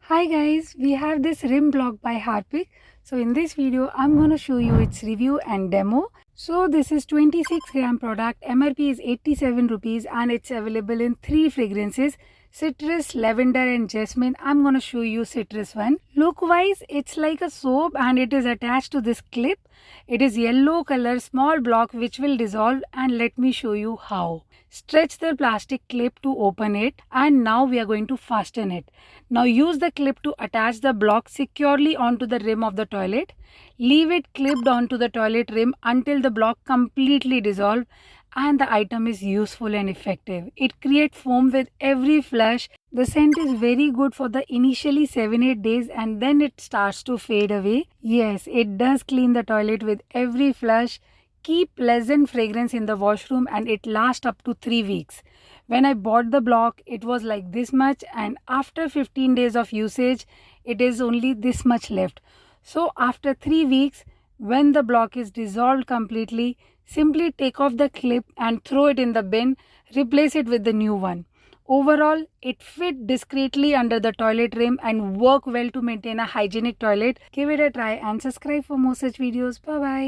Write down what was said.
Hi guys, we have this rim block by Harpic. So in this video, I'm going to show you its review and demo. So this is 26 gram product, MRP is 87 rupees and it's available in 3 fragrances, citrus, lavender and jasmine. I'm going to show you citrus one. Look wise, it's like a soap and it is attached to this clip. It is yellow color, small block which will dissolve, and let me show you how. Stretch the plastic clip to open it, and now we are going to fasten it. Now use the clip to attach the block securely onto the rim of the toilet. Leave it clipped onto the toilet rim until the block completely dissolves and the item is useful and effective. It creates foam with every flush. The scent is very good for the initially 7-8 days and then it starts to fade away. Yes, it does clean the toilet with every flush. Keep pleasant fragrance in the washroom and it lasts up to 3 weeks. When I bought the block, it was like this much, and after 15 days of usage, it is only this much left. So after 3 weeks, when the block is dissolved completely, simply take off the clip and throw it in the bin. Replace it with the new one. Overall, it fit discreetly under the toilet rim and work well to maintain a hygienic toilet. Give it a try and subscribe for more such videos. Bye bye.